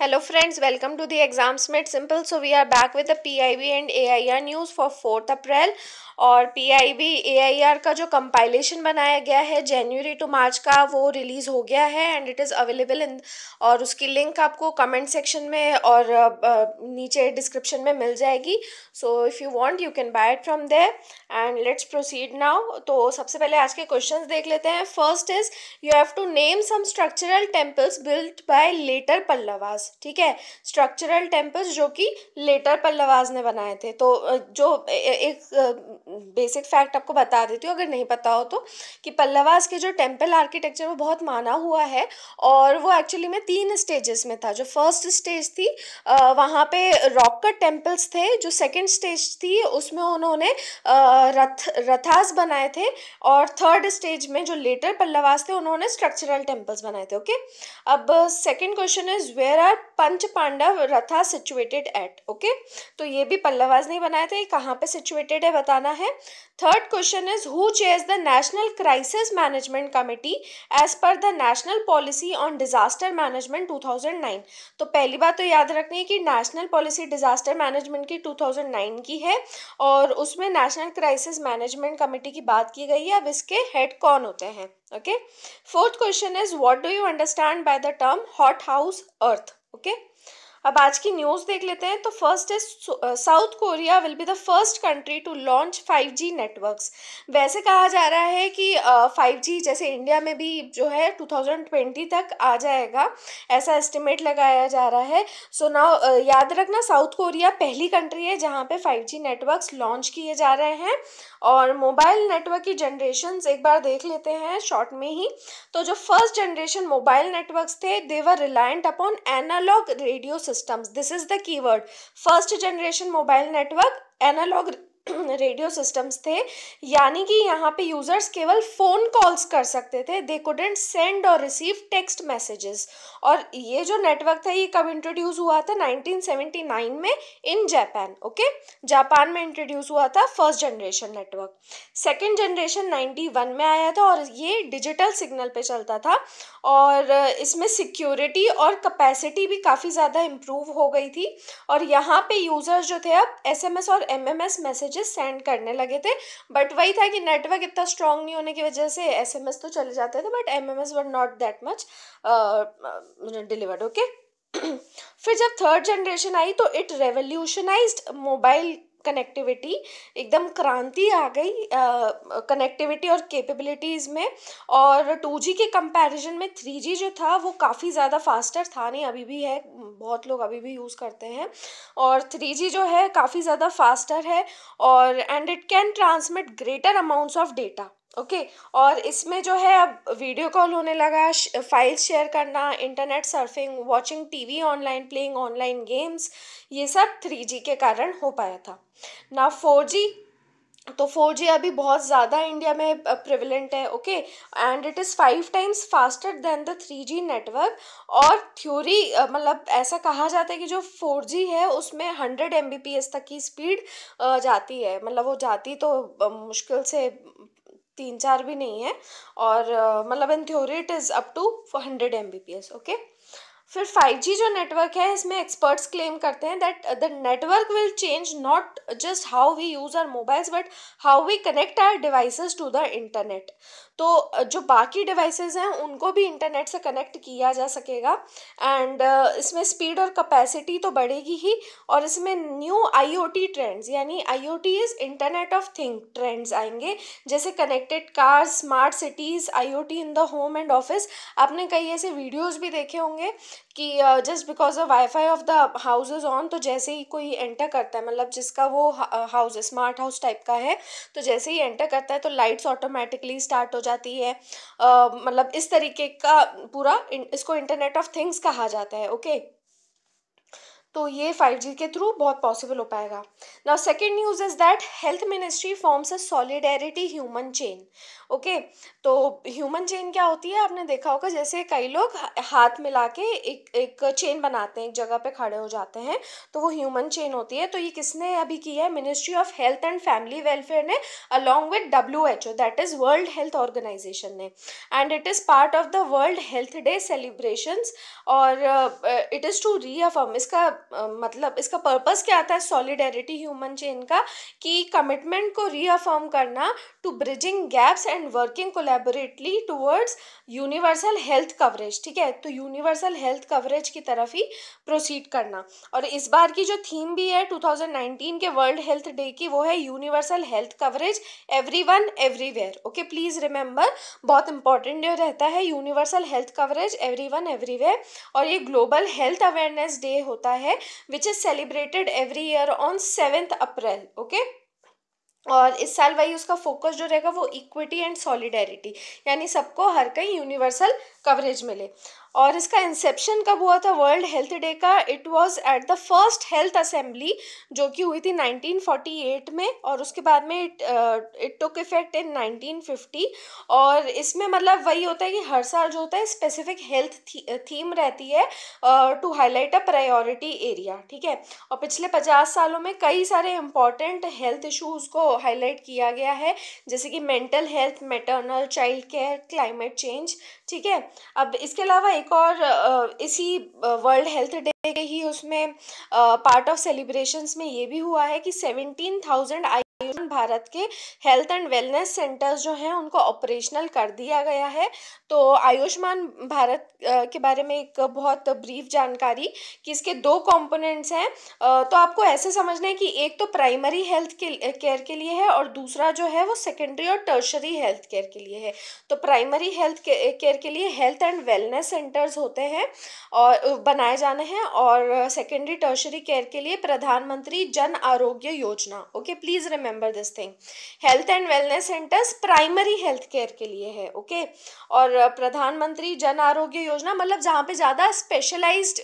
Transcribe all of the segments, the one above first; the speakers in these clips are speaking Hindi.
Hello friends, welcome to the Exams Made Simple. So we are back with the PIB and AIR news for 4th April. और PIB AIR का जो कंपाइलेशन बनाया गया है जनवरी टू मार्च का वो रिलीज़ हो गया है and it is available in और उसकी लिंक आपको कमेंट सेक्शन में और नीचे डिस्क्रिप्शन में मिल जाएगी. So if you want you can buy it from there and let's proceed now. तो सबसे पहले आज के क्वेश्चंस देख लेते हैं. First is you have to name some structural temples built by later Pallavas. ठीक है, स्ट्रक्चरल टेम्पल्स जो कि लेटर पल्लवास ने बनाए थे. तो जो एक बेसिक फैक्ट आपको बता देती हूँ अगर नहीं पता हो तो, कि पल्लवास के जो टेम्पल आर्किटेक्चर वो बहुत माना हुआ है और वो एक्चुअली में 3 स्टेजेस में था. जो फर्स्ट स्टेज थी वहाँ पे रॉक कट टेम्पल्स थे. जो सेकंड स्टेज थी उसमें उन्होंने रथास बनाए थे और थर्ड स्टेज में जो लेटर पल्लवास थे उन्होंने स्ट्रक्चरल टेम्पल्स बनाए थे. ओके, अब second question is where are Panch Pandav Ratha situated eight. Okay, तो ये भी पल्लवास नहीं बनाए थे, कहाँ पे सिचुएटेड है बताना है. Third question is who chairs the national crisis management committee as per the national policy on disaster management 2009. तो पहली बात तो याद रखनी है कि नेशनल पॉलिसी डिजास्टर मैनेजमेंट की 2009 की है और उसमें नेशनल क्राइसिस मैनेजमेंट कमेटी की बात की गई है. अब इसके हेड कौन होते हैं? Okay, fourth question is what do you understand by the term hot house earth. Okay, अब आज की न्यूज़ देख लेते हैं. तो first is South Korea will be the first country to launch 5G networks. वैसे कहा जा रहा है कि 5G जैसे इंडिया में भी जो है 2020 तक आ जाएगा, ऐसा एस्टिमेट लगाया जा रहा है. सो नाउ याद रखना साउथ कोरिया पहली कंट्री है जहाँ पे 5G नेटवर्क्स लॉन्च किए जा रहे हैं. और मोबाइल नेटवर्क की जनरेशन्स एक बार देख लेते हैं शॉर्ट में ही. तो जो फर्स्ट जनरेशन मोबाइल नेटवर्क्स थे they were reliant upon analog radio systems. This is the keyword. First generation mobile network analog radio systems थे, यानी कि यहाँ पे यूजर्स केवल फ़ोन कॉल्स कर सकते थे. दे कुडेंट सेंड और रिसीव टेक्स्ट मैसेजेस. और ये जो नेटवर्क था ये कब इंट्रोड्यूस हुआ था? 1979 में इन जापान. ओके, जापान में इंट्रोड्यूस हुआ था first generation network. Second generation 91 में आया था और ये डिजिटल सिग्नल पे चलता था और इसमें सिक्योरिटी और कैपेसिटी भी काफ़ी ज़्यादा इम्प्रूव हो गई थी. और यहाँ पे यूज़र्स जो थे अब SMS और MMS मैसेजेस सेंड करने लगे थे. बट वही था कि नेटवर्क इतना स्ट्रांग नहीं होने की वजह से SMS तो चले जाते थे but MMS were not that much delivered. Okay, फिर जब थर्ड जनरेशन आई तो इट रेवोल्यूशनाइज्ड मोबाइल कनेक्टिविटी. एकदम क्रांति आ गई कनेक्टिविटी और कैपेबिलिटीज़ में. और 2G के कंपैरिजन में 3G जो था वो काफ़ी ज़्यादा फास्टर था, नहीं अभी भी है, बहुत लोग अभी भी यूज़ करते हैं. और 3G जो है काफ़ी ज़्यादा फास्टर है और and it can transmit greater amounts of data. Okay, और इसमें जो है अब वीडियो कॉल होने लगा, फाइल्स शेयर करना, internet surfing, watching TV online, playing online games, ये सब 3G के कारण हो पाया था. ना 4G, तो 4G अभी बहुत ज़्यादा इंडिया में प्रिविलेंट है. Okay, and it is 5 times faster than the 3G network. और थ्योरी मतलब ऐसा कहा जाता है कि जो 4G है उसमें 100 Mbps तक की स्पीड जाती है. मतलब वो जाती तो मुश्किल से 3-4 भी नहीं है. और मतलब in theory it is up to 100 Mbps. Okay, फिर 5G जो नेटवर्क है इसमें एक्सपर्ट्स क्लेम करते हैं that the network will change not just how we use our mobiles but how we connect our devices to the internet. तो जो बाकी डिवाइसेस हैं उनको भी इंटरनेट से कनेक्ट किया जा सकेगा. एंड इसमें स्पीड और कैपेसिटी तो बढ़ेगी ही. और इसमें न्यू IoT ट्रेंड्स यानी IoT is internet of thing trends आएंगे, जैसे connected cars, smart cities, IoT in the home and office. आपने कई ऐसे वीडियोज़ भी देखे होंगे कि just because the wifi of the house is on, तो जैसे ही कोई एंटर करता है, मतलब जिसका वो हाउस स्मार्ट हाउस टाइप का है, तो जैसे ही एंटर करता है तो लाइट्स ऑटोमेटिकली स्टार्ट हो जाती है. मतलब इस तरीके का पूरा इसको इंटरनेट ऑफ थिंग्स कहा जाता है. ओके, तो ये 5G के थ्रू बहुत पॉसिबल हो पाएगा। Now second news is that health ministry forms a solidarity human chain. Okay, तो ह्यूमन चेन क्या होती है, आपने देखा होगा जैसे कई लोग हाथ मिला के एक एक चेन बनाते हैं, एक जगह पे खड़े हो जाते हैं, तो वो ह्यूमन चेन होती है। तो ये किसने अभी की है, ministry of health and family welfare ने along with WHO, that is world health organization ने, and it is part of the world health day celebrations. और इट इज़ टू रीअफर्म, इसका मतलब इसका पर्पस क्या आता है सॉलिडेरिटी ह्यूमन चेन का, कि कमिटमेंट को रीअफर्म करना to bridging gaps and working collaboratively towards universal health coverage. ठीक है, तो यूनिवर्सल हेल्थ कवरेज की तरफ ही प्रोसीड करना। और इस बार की जो थीम भी है 2019 के वर्ल्ड हेल्थ डे की, वो है universal health coverage everyone everywhere. Okay, please remember, बहुत इंपॉर्टेंट डे रहता है universal health coverage everyone everywhere. और ये ग्लोबल हेल्थ अवेयरनेस डे होता है which is celebrated every year on 7 April. Okay, और इस साल वही उसका फोकस जो रहेगा वो इक्विटी एंड सॉलिडेरिटी, यानी सबको हर कहीं यूनिवर्सल कवरेज मिले। और इसका इंसेप्शन कब हुआ था वर्ल्ड हेल्थ डे का, it was at the first health assembly जो कि हुई थी 1948 में, और उसके बाद में इट टुक इफेक्ट इन 1950। और इसमें मतलब वही होता है कि हर साल जो होता है स्पेसिफिक हेल्थ थीम रहती है to highlight a priority area. ठीक है, और पिछले 50 सालों में कई सारे इंपॉर्टेंट हेल्थ इश्यूज को हाईलाइट किया गया है, जैसे कि mental health, maternal child care, climate change. ठीक है, अब इसके अलावा एक और इसी वर्ल्ड हेल्थ डे के ही उसमें पार्ट ऑफ सेलिब्रेशंस में ये भी हुआ है कि 17,000 आयुष्मान भारत के हेल्थ एंड वेलनेस सेंटर्स जो हैं उनको ऑपरेशनल कर दिया गया है। तो आयुष्मान भारत के बारे में एक बहुत ब्रीफ जानकारी कि इसके दो कंपोनेंट्स हैं। तो आपको ऐसे समझना है कि एक तो प्राइमरी हेल्थ केयर के लिए है, और दूसरा जो है वो सेकेंडरी और टर्शरी हेल्थ केयर के लिए है। तो प्राइमरी हेल्थ केयर के लिए हेल्थ एंड वेलनेस सेंटर्स होते हैं और बनाए जाने हैं, और सेकेंडरी टर्शरी केयर के लिए प्रधानमंत्री Jan Arogya Yojana. Okay, please remember this thing, health and wellness centres primary health care के लिए है। ओके, और प्रधानमंत्री जन आरोग्य योजना मतलब जहाँ पे ज़्यादा स्पेशलाइज्ड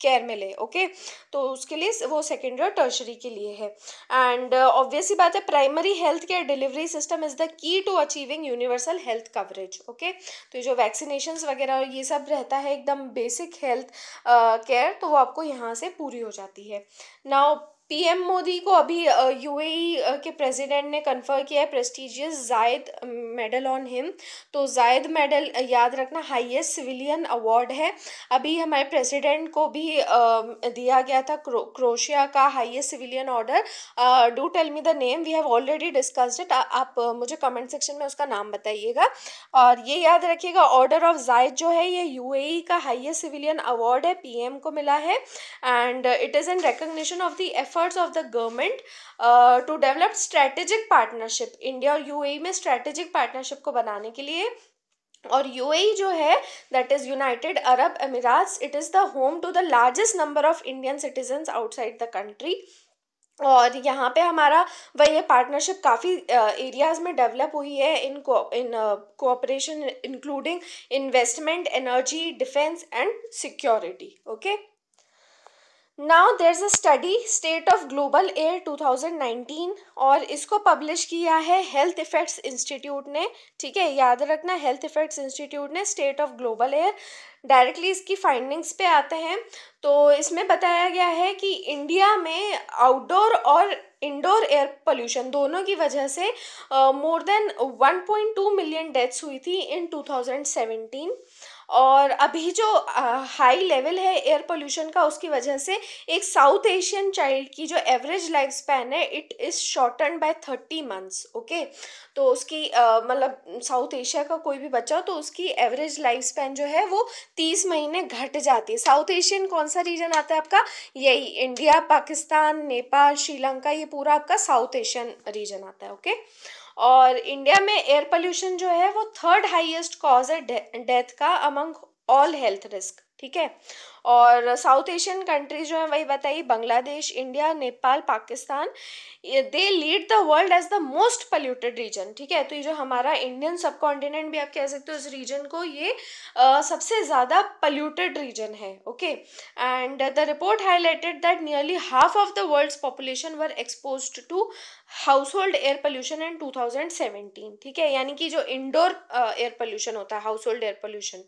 केयर मिले। ओके, तो उसके लिए वो सेकेंडरी और टर्शरी के लिए है। एंड ऑब्वियस ही बात है, primary health care delivery system is the key to achieving universal health coverage. Okay, तो जो वैक्सीनेशंस वगैरह ये सब रहता है एकदम बेसिक हेल्थ केयर, तो वो आपको यहाँ से पूरी हो जाती है। नाउ पीएम मोदी को अभी यूएई के प्रेसिडेंट ने कन्फर किया है प्रेस्टिजियस जायद मेडल ऑन हिम। तो जायद मेडल याद रखना हाईएस्ट सिविलियन अवार्ड है। अभी हमारे प्रेसिडेंट को भी दिया गया था क्रोशिया का highest civilian order. Do tell me the name, we have already discussed it. आप मुझे कमेंट सेक्शन में उसका नाम बताइएगा। और ये याद रखिएगा, ऑर्डर ऑफ जायद जो है ये यूएई का हाईएस्ट सिविलियन अवार्ड है, पीएम को मिला है। And it is in recognition of the efforts of the government to develop strategic partnership. India और यूएई में स्ट्रेटेजिक पार्टनरशिप को बनाने के लिए। और यूएई जो है that is United Arab Emirates, it is the home to the largest number of Indian citizens outside the country. और यहाँ पे हमारा वही पार्टनरशिप काफ़ी एरियाज़ में डेवलप हुई है in cooperation including investment, energy, defence and security. Okay, now there is a study state of global air 2019, और इसको पब्लिश किया है हेल्थ इफेक्ट्स इंस्टीट्यूट ने। ठीक है, याद रखना, हेल्थ इफेक्ट्स इंस्टीट्यूट ने state of global air. Directly इसकी फाइंडिंग्स पे आते हैं। तो इसमें बताया गया है कि इंडिया में आउटडोर और इंडोर एयर पोल्यूशन दोनों की वजह से मोर देन 1.2 मिलियन डेथ्स हुई थी इन 2017। और अभी जो हाई लेवल है एयर पोल्यूशन का, उसकी वजह से एक साउथ एशियन चाइल्ड की जो एवरेज लाइफ स्पैन है it is shorten by 30 months. Okay, तो उसकी मतलब साउथ एशिया का कोई भी बच्चा हो तो उसकी एवरेज लाइफ स्पैन जो है वो 30 महीने घट जाती है। साउथ एशियन कौन सा रीजन आता है आपका, यही इंडिया, पाकिस्तान, नेपाल, श्रीलंका, ये पूरा आपका साउथ एशियन रीजन आता है। ओके, और इंडिया में एयर पोल्यूशन जो है वो थर्ड हाईएस्ट कॉज है डेथ का अमंग ऑल हेल्थ रिस्क। ठीक है। और साउथ एशियन कंट्रीज जो है वही बताइए, Bangladesh, India, Nepal, Pakistan, they lead the world as the most polluted region. ठीक है, तो ये जो हमारा इंडियन सब कॉन्टिनेंट भी आप कह सकते हो इस रीजन को, ये सबसे ज़्यादा पोल्यूटेड रीजन है। Okay, and the report highlighted that nearly half of the world's population were exposed to household air pollution in 2017। ठीक है, यानी कि जो इंडोर एयर पोल्यूशन होता है, house hold air pollution.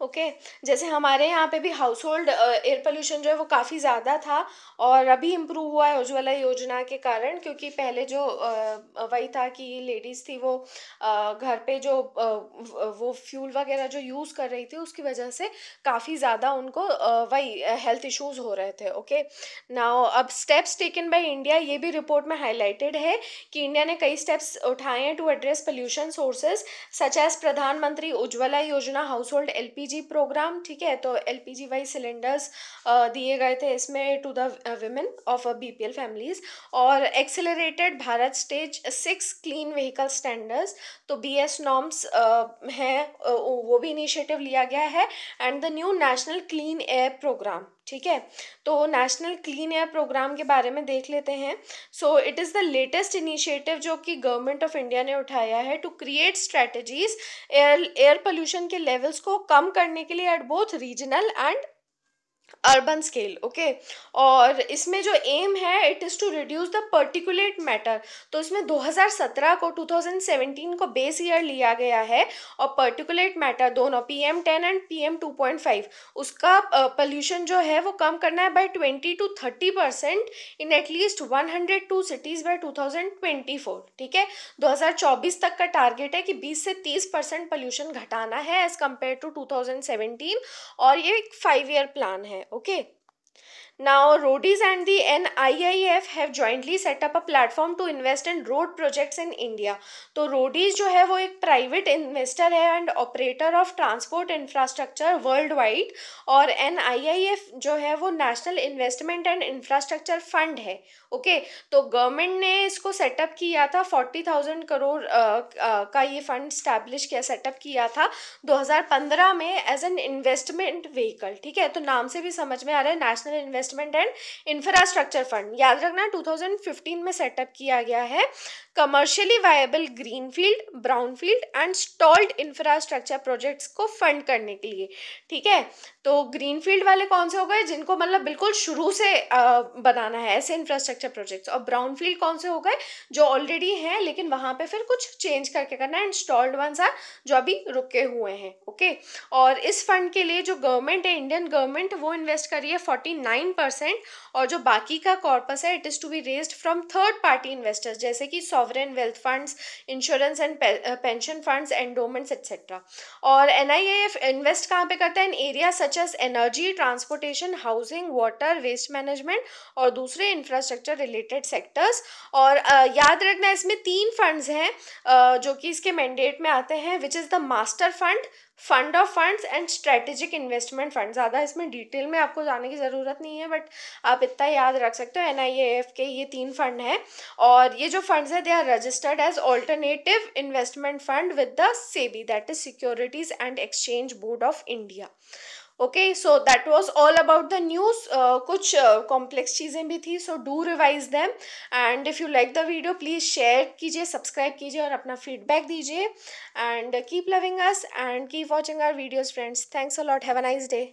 Okay, जैसे हमारे यहाँ पे भी हाउस होल्ड एयर पोल्यूशन जो है वो काफ़ी ज़्यादा था, और अभी इम्प्रूव हुआ है उज्ज्वला योजना के कारण, क्योंकि पहले जो वही था कि लेडीज़ थी वो घर पे जो वो फ्यूल वगैरह जो यूज़ कर रही थी उसकी वजह से काफ़ी ज़्यादा उनको वही हेल्थ इश्यूज हो रहे थे। ओके, नाउ अब स्टेप्स टेकन बाय इंडिया, ये भी रिपोर्ट में हाईलाइटेड है कि इंडिया ने कई स्टेप्स उठाए हैं to address pollution sources, such as Pradhan Mantri Ujjwala योजना हाउस होल्ड एलपीजी प्रोग्राम। ठीक है, तो एलपीजी वाई सिलेंडर्स दिए गए थे इसमें to the women of BPL families, और accelerated Bharat stage 6 clean vehicle standards, तो बीएस नॉर्म्स हैं, वो भी इनिशिएटिव लिया गया है, and the new national clean air programme. ठीक है, तो नेशनल क्लीन एयर प्रोग्राम के बारे में देख लेते हैं। So it is the latest initiative जो कि गवर्नमेंट ऑफ इंडिया ने उठाया है to create strategies air pollution के लेवल्स को कम करने के लिए at both regional and urban scale. Okay, और इसमें जो एम है it is to reduce the particulate matter, तो इसमें 2017 को 2017 को बेस ईयर लिया गया है, और पर्टिकुलेट मैटर दोनों PM10 एंड PM2.5 उसका पोल्यूशन जो है वो कम करना है by 20 to 30% in at least 102 cities by 2024। ठीक है, 2024 तक का टारगेट है कि 20 से 30% पोल्यूशन घटाना है एज कम्पेयर टू 2017, और ये एक 5 ईयर प्लान है। Okay. Now, Roadies and the NIIF have jointly set up a platform to invest in road projects in India. तो Roadies जो है वो एक प्राइवेट इन्वेस्टर है and operator of transport infrastructure world wide, और NIIF जो है वो national investment and infrastructure fund है। ओके, तो गवर्नमेंट ने इसको सेटअप किया था, 40,000 करोड़ का ये फंड स्टैब्लिश किया, सेटअप किया था 2015 में एज एन इन्वेस्टमेंट व्हीकल। ठीक है, तो नाम से भी समझ में आ रहा है national investment and infrastructure fund. याद रखना 2015 में सेटअप किया गया है, commercially viable greenfield, brownfield and stalled infrastructure projects को फंड करने के लिए। ठीक है, तो ग्रीनफील्ड वाले कौन से हो गए, जिनको मतलब बिल्कुल शुरू से बनाना है ऐसे इंफ्रास्ट्रक्चर प्रोजेक्ट्स, और ब्राउनफील्ड कौन से हो गए जो ऑलरेडी हैं लेकिन वहाँ पे फिर कुछ चेंज करके करना है, एंड स्टॉल्ड वंस आर जो अभी रुके हुए हैं। ओके, और इस फंड के लिए जो गवर्नमेंट है, इंडियन गवर्नमेंट, वो इन्वेस्ट कर रही है 49%, और जो बाकी का कॉर्पस है it is to be raised from third party investors, जैसे कि sovereign wealth funds, insurance and pension funds, endowments etcetera. और NIIF इन्वेस्ट कहाँ पे करता है, in area such as energy, transportation, housing, water, waste management और दूसरे इंफ्रास्ट्रक्चर रिलेटेड सेक्टर्स। और याद रखना इसमें 3 फंड्स हैं जो कि इसके मैंडेट में आते हैं, which is the master fund, fund of funds and strategic investment fund. ज़्यादा इसमें डिटेल में आपको जाने की ज़रूरत नहीं है, बट आप इतना याद रख सकते हो, NIIF के ये 3 फंड हैं, और ये जो फंड्स है they are registered as alternative investment fund with the SEBI, that is securities and exchange board of India. Okay, so that was all about the news. कुछ कॉम्प्लेक्स चीज़ें भी थी, so do revise them, and if you like the video please share कीजिए, सब्सक्राइब कीजिए और अपना फीडबैक दीजिए, and keep loving us and keep watching our videos friends. Thanks a lot, have a nice day.